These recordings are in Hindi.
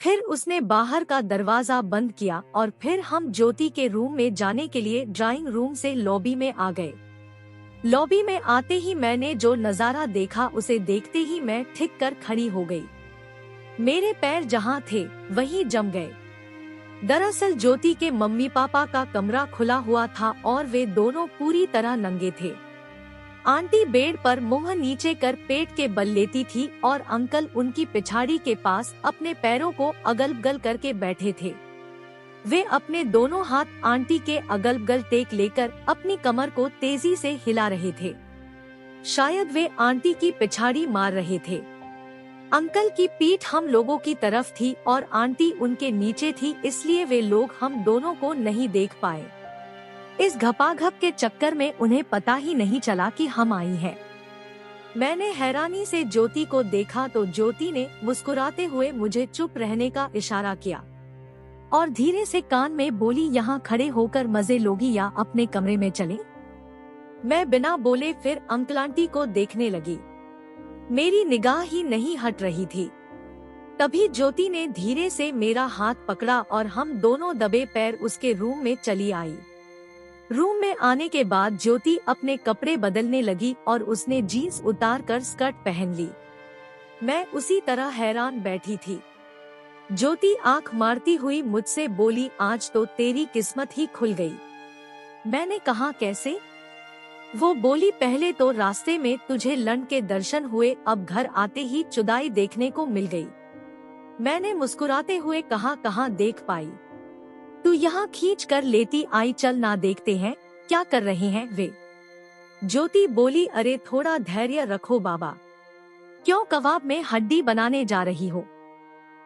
फिर उसने बाहर का दरवाजा बंद किया और फिर हम ज्योति के रूम में जाने के लिए ड्राइंग रूम से लॉबी में आ गए। लॉबी में आते ही मैंने जो नजारा देखा उसे देखते ही मैं ठिक कर खड़ी हो गई। मेरे पैर जहाँ थे वहीं जम गए। दरअसल ज्योति के मम्मी पापा का कमरा खुला हुआ था और वे दोनों पूरी तरह नंगे थे। आंटी बेड पर मुंह नीचे कर पेट के बल लेटी थी और अंकल उनकी पिछाड़ी के पास अपने पैरों को अगल बगल करके बैठे थे। वे अपने दोनों हाथ आंटी के अगल बगल टेक लेकर अपनी कमर को तेजी से हिला रहे थे। शायद वे आंटी की पिछाड़ी मार रहे थे। अंकल की पीठ हम लोगों की तरफ थी और आंटी उनके नीचे थी, इसलिए वे लोग हम दोनों को नहीं देख पाए। इस घपाघप के चक्कर में उन्हें पता ही नहीं चला कि हम आई हैं। मैंने हैरानी से ज्योति को देखा तो ज्योति ने मुस्कुराते हुए मुझे चुप रहने का इशारा किया और धीरे से कान में बोली, यहाँ खड़े होकर मजे लोगी या अपने कमरे में चले। मैं बिना बोले फिर अंकल आंटी को देखने लगी। मेरी निगाह ही नहीं हट रही थी। तभी ज्योति ने धीरे से मेरा हाथ पकड़ा और हम दोनों दबे पैर उसके रूम में चली आई। रूम में आने के बाद ज्योति अपने कपड़े बदलने लगी और उसने जीन्स उतार कर स्कर्ट पहन ली। मैं उसी तरह हैरान बैठी थी। ज्योति आंख मारती हुई मुझसे बोली, आज तो तेरी किस्मत ही खुल गई। मैंने कहा, कैसे? वो बोली, पहले तो रास्ते में तुझे लंड के दर्शन हुए, अब घर आते ही चुदाई देखने को मिल गई। मैंने मुस्कुराते हुए कहा, कहाँ देख पाई? तू यहाँ खींच कर लेती आई, चल ना देखते हैं क्या कर रहे हैं वे। ज्योति बोली, अरे थोड़ा धैर्य रखो बाबा, क्यों कबाब में हड्डी बनाने जा रही हो?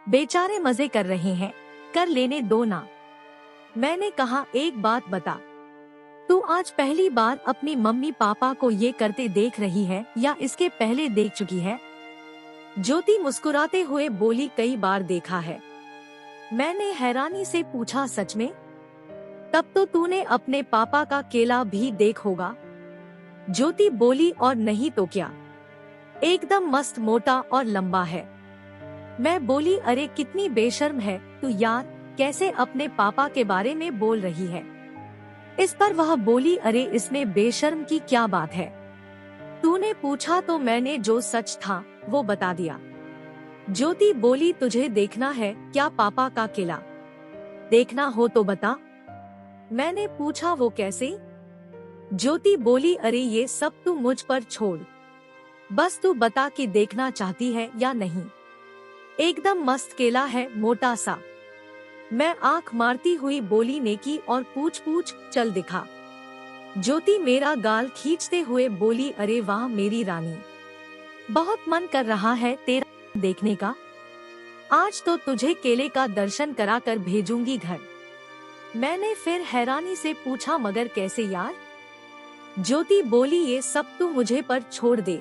बेचारे मजे कर रहे हैं, कर लेने दो ना। मैंने कहा, एक बात बता, तू आज पहली बार अपनी मम्मी पापा को ये करते देख रही है या इसके पहले देख चुकी है? ज्योति मुस्कुराते हुए बोली, कई बार देखा है। मैंने हैरानी से पूछा, सच में? तब तो तूने अपने पापा का केला भी देख होगा। ज्योति बोली, और नहीं तो क्या, एकदम मस्त मोटा और लंबा है। मैं बोली, अरे कितनी बेशर्म है तू यार, कैसे अपने पापा के बारे में बोल रही है? इस पर वह बोली, अरे इसमें बेशर्म की क्या बात है, तूने पूछा तो मैंने जो सच था वो बता दिया। ज्योति बोली, तुझे देखना है क्या पापा का किला? देखना हो तो बता। मैंने पूछा, वो कैसे? ज्योति बोली, अरे ये सब तू मुझ पर छोड़, बस तू बता कि देखना चाहती है या नहीं। एकदम मस्त केला है, मोटा सा। मैं आंख मारती हुई बोली, नेकी और पूछ पूछ चल दिखा। ज्योति मेरा गाल खींचते हुए बोली, अरे वाह मेरी रानी, बहुत मन कर रहा है तेरा देखने का। आज तो तुझे केले का दर्शन कराकर भेजूंगी घर। मैंने फिर हैरानी से पूछा, मगर कैसे यार? ज्योति बोली, ये सब तू मुझे पर छोड़ दे,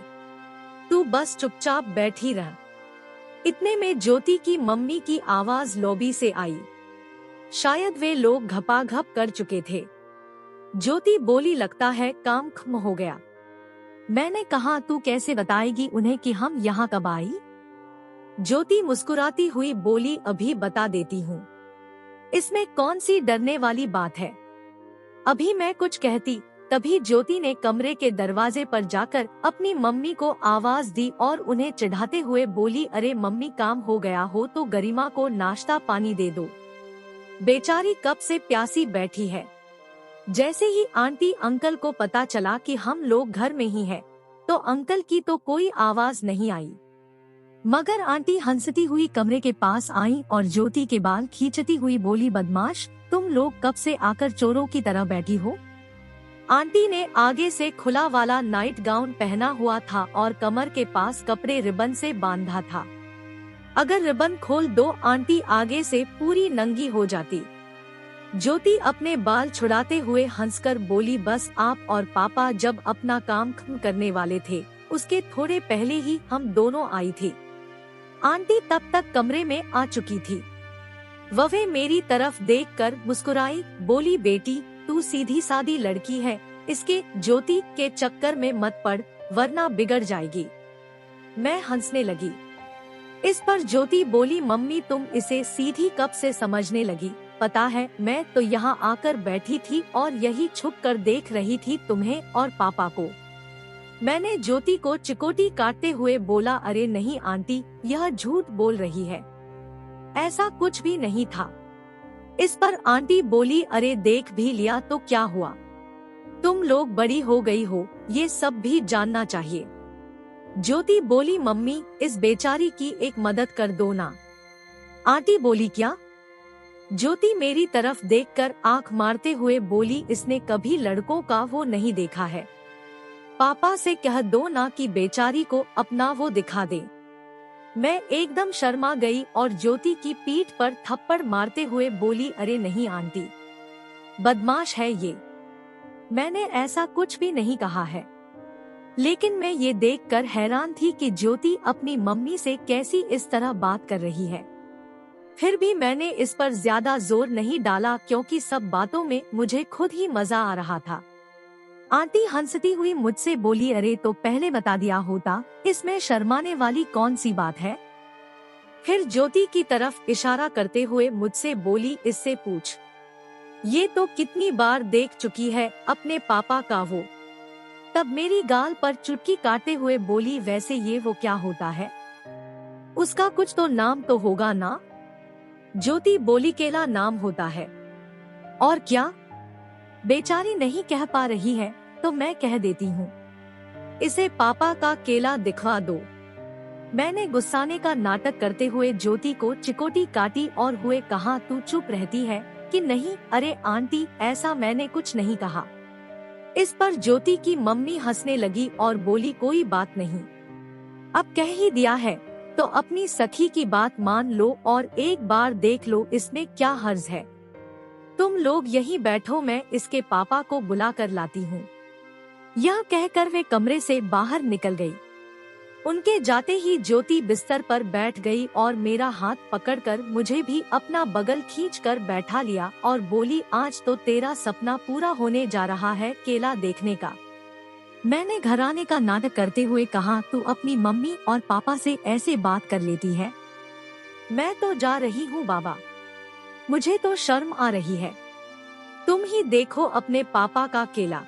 तू बस चुपचाप बैठी रह। इतने में ज्योति की मम्मी की आवाज लॉबी से आई। शायद वे लोग घपाघप कर चुके थे। ज्योति बोली, लगता है काम खत्म हो गया। मैंने कहा, तू कैसे बताएगी उन्हें कि हम यहाँ कब आई? ज्योति मुस्कुराती हुई बोली, अभी बता देती हूँ, इसमें कौन सी डरने वाली बात है। अभी मैं कुछ कहती तभी ज्योति ने कमरे के दरवाजे पर जाकर अपनी मम्मी को आवाज दी और उन्हें चिढ़ाते हुए बोली, अरे मम्मी, काम हो गया हो तो गरिमा को नाश्ता पानी दे दो, बेचारी कब से प्यासी बैठी है। जैसे ही आंटी अंकल को पता चला कि हम लोग घर में ही हैं, तो अंकल की तो कोई आवाज नहीं आई, मगर आंटी हंसती हुई कमरे के पास आई और ज्योति के बाल खींचती हुई बोली, बदमाश, तुम लोग कब से आकर चोरों की तरह बैठी हो? आंटी ने आगे से खुला वाला नाइट गाउन पहना हुआ था और कमर के पास कपड़े रिबन से बांधा था। अगर रिबन खोल दो आंटी आगे से पूरी नंगी हो जाती। ज्योति अपने बाल छुड़ाते हुए हंसकर बोली, बस आप और पापा जब अपना काम खत्म करने वाले थे उसके थोड़े पहले ही हम दोनों आई थी। आंटी तब तक कमरे में आ चुकी थी। वह मेरी तरफ देखकर मुस्कुराई, बोली, बेटी तू सीधी सादी लड़की है, इसके ज्योति के चक्कर में मत पड़ वरना बिगड़ जाएगी। मैं हंसने लगी। इस पर ज्योति बोली, मम्मी तुम इसे सीधी कब से समझने लगी? पता है, मैं तो यहाँ आकर बैठी थी और यही छुप कर देख रही थी तुम्हें और पापा को। मैंने ज्योति को चिकोटी काटते हुए बोला, अरे नहीं आंटी, यह झूठ बोल रही है, ऐसा कुछ भी नहीं था। इस पर आंटी बोली, अरे देख भी लिया तो क्या हुआ, तुम लोग बड़ी हो गई हो, ये सब भी जानना चाहिए। ज्योति बोली, मम्मी इस बेचारी की एक मदद कर दो ना। आंटी बोली, क्या? ज्योति मेरी तरफ देखकर आंख मारते हुए बोली, इसने कभी लड़कों का वो नहीं देखा है, पापा से कह दो ना कि बेचारी को अपना वो दिखा दे। मैं एकदम शर्मा गई और ज्योति की पीठ पर थप्पड़ मारते हुए बोली, अरे नहीं आंटी, बदमाश है ये, मैंने ऐसा कुछ भी नहीं कहा है। लेकिन मैं ये देखकर हैरान थी कि ज्योति अपनी मम्मी से कैसी इस तरह बात कर रही है। फिर भी मैंने इस पर ज्यादा जोर नहीं डाला क्योंकि सब बातों में मुझे खुद ही मजा आ रहा था। आंटी हंसती हुई मुझसे बोली, अरे तो पहले बता दिया होता, इसमें शर्माने वाली कौन सी बात है? फिर ज्योति की तरफ इशारा करते हुए मुझसे बोली, इससे पूछ, ये तो कितनी बार देख चुकी है अपने पापा का वो। तब मेरी गाल पर चुटकी काटते हुए बोली, वैसे ये वो क्या होता है, उसका कुछ तो नाम तो होगा ना? ज्योति बोली, केला नाम होता है। और क्या? बेचारी नहीं कह पा रही है तो मैं कह देती हूँ, इसे पापा का केला दिखवा दो। मैंने गुस्साने का नाटक करते हुए ज्योति को चिकोटी काटी और हुए कहा, तू चुप रहती है कि नहीं? अरे आंटी, ऐसा मैंने कुछ नहीं कहा। इस पर ज्योति की मम्मी हंसने लगी और बोली, कोई बात नहीं, अब कह ही दिया है तो अपनी सखी की बात मान लो और एक बार देख लो, इसमें क्या हर्ज है। तुम लोग यहीं बैठो, मैं इसके पापा को बुला कर लाती हूँ। यह कहकर वे कमरे से बाहर निकल गई। उनके जाते ही ज्योति बिस्तर पर बैठ गई और मेरा हाथ पकड़कर मुझे भी अपना बगल खींचकर बैठा लिया और बोली, आज तो तेरा सपना पूरा होने जा रहा है केला देखने का। मैंने घराने का नाटक करते हुए कहा, तू अपनी मम्मी और पापा से ऐसे बात कर लेती है? मैं तो जा रही हूँ बाबा, मुझे तो शर्म आ रही है, तुम ही देखो अपने पापा का केला।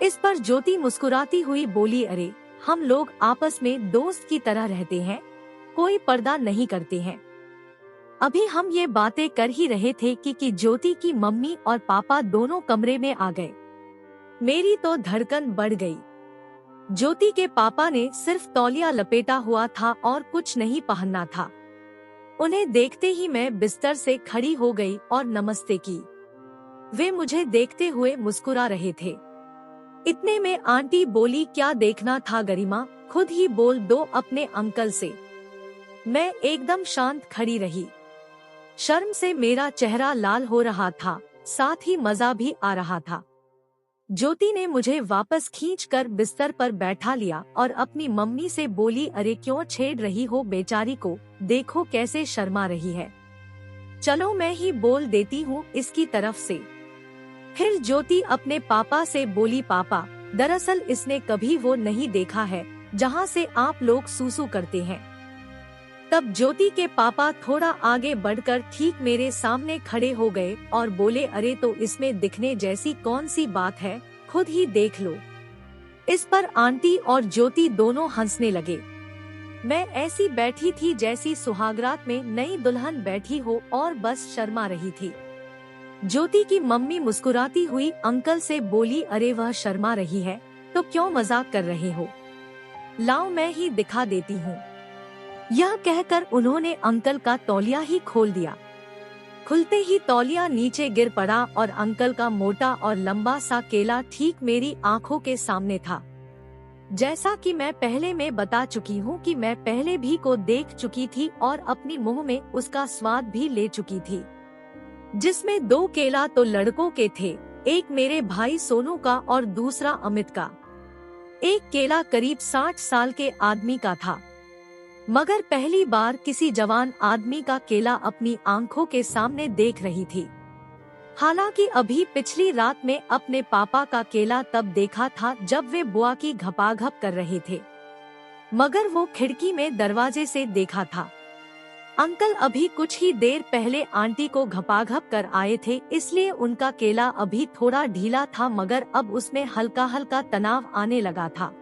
इस पर ज्योति मुस्कुराती हुई बोली, अरे हम लोग आपस में दोस्त की तरह रहते हैं, कोई पर्दा नहीं करते हैं। अभी हम ये बातें कर ही रहे थे कि ज्योति की मम्मी और पापा दोनों कमरे में आ गए। मेरी तो धड़कन बढ़ गई। ज्योति के पापा ने सिर्फ तौलिया लपेटा हुआ था और कुछ नहीं पहनना था। उन्हें देखते ही मैं बिस्तर से खड़ी हो गई और नमस्ते की। वे मुझे देखते हुए मुस्कुरा रहे थे। इतने में आंटी बोली, क्या देखना था गरिमा, खुद ही बोल दो अपने अंकल से। मैं एकदम शांत खड़ी रही। शर्म से मेरा चेहरा लाल हो रहा था, साथ ही मजा भी आ रहा था। ज्योति ने मुझे वापस खींचकर बिस्तर पर बैठा लिया और अपनी मम्मी से बोली, अरे क्यों छेड़ रही हो बेचारी को, देखो कैसे शर्मा रही है। चलो मैं ही बोल देती हूँ इसकी तरफ से। फिर ज्योति अपने पापा से बोली, पापा दरअसल इसने कभी वो नहीं देखा है जहाँ से आप लोग सूसू करते हैं। तब ज्योति के पापा थोड़ा आगे बढ़कर ठीक मेरे सामने खड़े हो गए और बोले, अरे तो इसमें दिखने जैसी कौन सी बात है, खुद ही देख लो। इस पर आंटी और ज्योति दोनों हंसने लगे। मैं ऐसी बैठी थी जैसी सुहागरात में नई दुल्हन बैठी हो और बस शर्मा रही थी। ज्योति की मम्मी मुस्कुराती हुई अंकल से बोली, अरे वह शर्मा रही है तो क्यों मजाक कर रहे हो, लाओ मैं ही दिखा देती हूँ। यह कहकर उन्होंने अंकल का तौलिया ही खोल दिया। खुलते ही तौलिया नीचे गिर पड़ा और अंकल का मोटा और लंबा सा केला ठीक मेरी आंखों के सामने था। जैसा कि मैं पहले में बता चुकी हूँ कि मैं पहले भी को देख चुकी थी और अपनी मुंह में उसका स्वाद भी ले चुकी थी, जिसमें 2 केला तो लड़कों के थे, एक मेरे भाई सोनू का और दूसरा अमित का। एक केला करीब 60 साल के आदमी का था, मगर पहली बार किसी जवान आदमी का केला अपनी आंखों के सामने देख रही थी। हालांकि अभी पिछली रात में अपने पापा का केला तब देखा था जब वे बुआ की घपाघप कर रहे थे। मगर वो खिड़की में दरवाजे से देखा था। अंकल अभी कुछ ही देर पहले आंटी को घपाघप कर आए थे, इसलिए उनका केला अभी थोड़ा ढीला था, मगर अब उसमें हल्का हल्का तनाव आने लगा था।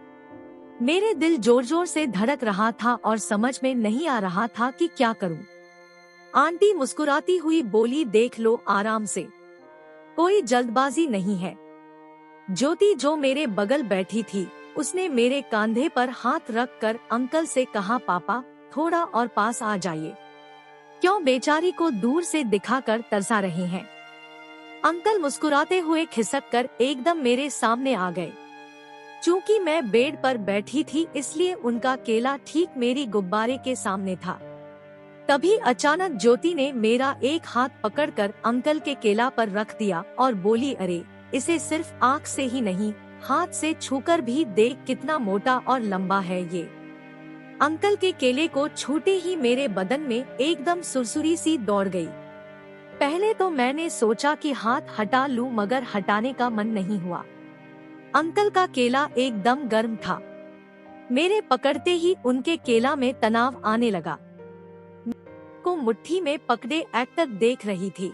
मेरे दिल जोर जोर से धड़क रहा था और समझ में नहीं आ रहा था कि क्या करूं। आंटी मुस्कुराती हुई बोली, देख लो आराम से, कोई जल्दबाजी नहीं है। ज्योति जो मेरे बगल बैठी थी, उसने मेरे कंधे पर हाथ रख कर अंकल से कहा, पापा थोड़ा और पास आ जाइए, क्यों बेचारी को दूर से दिखाकर तरसा रहे हैं। अंकल मुस्कुराते हुए खिसक कर एकदम मेरे सामने आ गए। चूंकि मैं बेड पर बैठी थी, इसलिए उनका केला ठीक मेरी गुब्बारे के सामने था। तभी अचानक ज्योति ने मेरा एक हाथ पकड़कर अंकल के केला पर रख दिया और बोली, अरे इसे सिर्फ आँख से ही नहीं, हाथ से छूकर भी देख, कितना मोटा और लंबा है ये। अंकल के केले को छूते ही मेरे बदन में एकदम सुरसुरी सी दौड़ गई। पहले तो मैंने सोचा कि हाथ हटा लूं, मगर हटाने का मन नहीं हुआ। अंकल का केला एकदम गर्म था। मेरे पकड़ते ही उनके केला में तनाव आने लगा। को मुट्ठी में पकड़े एक्टर देख रही थी।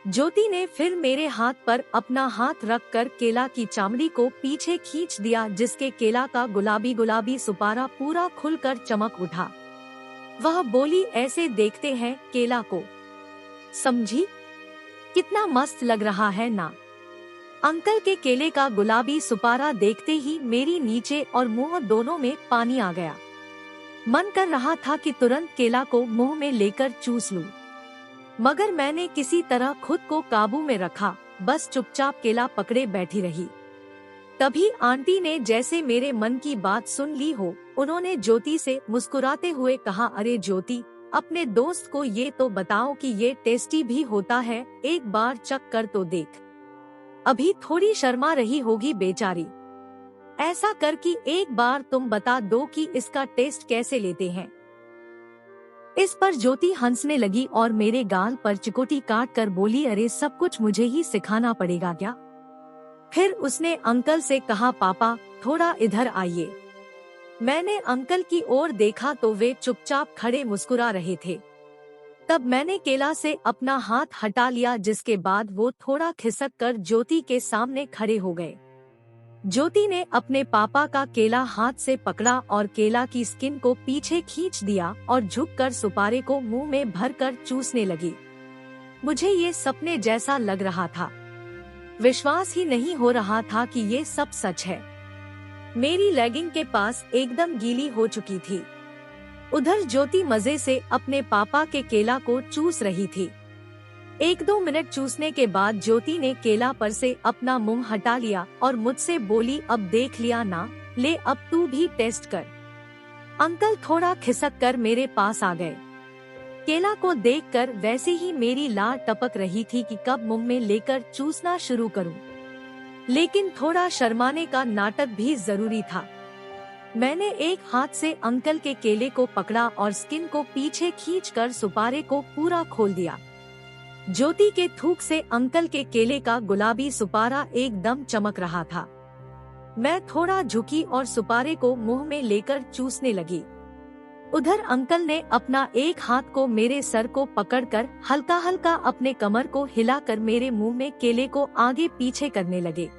ज्योति ने फिर मेरे हाथ पर अपना हाथ रखकर केला की चामड़ी को पीछे खींच दिया, जिसके केला का गुलाबी गुलाबी सुपारा पूरा खुलकर चमक उठा। वह बोली, ऐसे देखते हैं केला को, समझी, कितना मस्त लग रहा है ना। अंकल के केले का गुलाबी सुपारा देखते ही मेरी नीचे और मुंह दोनों में पानी आ गया। मन कर रहा था कि तुरंत केला को मुंह में लेकर चूस लूं, मगर मैंने किसी तरह खुद को काबू में रखा, बस चुपचाप केला पकड़े बैठी रही। तभी आंटी ने जैसे मेरे मन की बात सुन ली हो, उन्होंने ज्योति से मुस्कुराते हुए कहा, अरे ज्योति, अपने दोस्त को ये तो बताओ कि ये टेस्टी भी होता है, एक बार चख कर तो देख। अभी थोड़ी शर्मा रही होगी बेचारी, ऐसा कर कि एक बार तुम बता दो कि इसका टेस्ट कैसे लेते हैं। इस पर ज्योति हंसने लगी और मेरे गाल पर चिकोटी काट कर बोली, अरे सब कुछ मुझे ही सिखाना पड़ेगा क्या। फिर उसने अंकल से कहा, पापा थोड़ा इधर आइए। मैंने अंकल की ओर देखा तो वे चुपचाप खड़े मुस्कुरा रहे थे। तब मैंने केला से अपना हाथ हटा लिया, जिसके बाद वो थोड़ा खिसक कर ज्योति के सामने खड़े हो गए। ज्योति ने अपने पापा का केला हाथ से पकड़ा और केला की स्किन को पीछे खींच दिया और झुककर सुपारे को मुंह में भरकर चूसने लगी। मुझे ये सपने जैसा लग रहा था, विश्वास ही नहीं हो रहा था कि ये सब सच है। मेरी लेगिंग के पास एकदम गीली हो चुकी थी। उधर ज्योति मजे से अपने पापा के केला को चूस रही थी। 1-2 मिनट चूसने के बाद ज्योति ने केला पर से अपना मुंह हटा लिया और मुझसे बोली, अब देख लिया ना, ले अब तू भी टेस्ट कर। अंकल थोड़ा खिसक कर मेरे पास आ गए। केला को देखकर वैसे ही मेरी लार टपक रही थी कि कब मुंह में लेकर चूसना शुरू करूं। लेकिन थोड़ा शर्माने का नाटक भी जरूरी था। मैंने एक हाथ से अंकल के केले को पकड़ा और स्किन को पीछे खींचकर सुपारे को पूरा खोल दिया। ज्योति के थूक से अंकल के केले का गुलाबी सुपारा एकदम चमक रहा था। मैं थोड़ा झुकी और सुपारे को मुंह में लेकर चूसने लगी। उधर अंकल ने अपना एक हाथ को मेरे सर को पकड़कर हल्का हल्का अपने कमर को हिलाकर मेरे मुंह में केले को आगे पीछे करने लगे।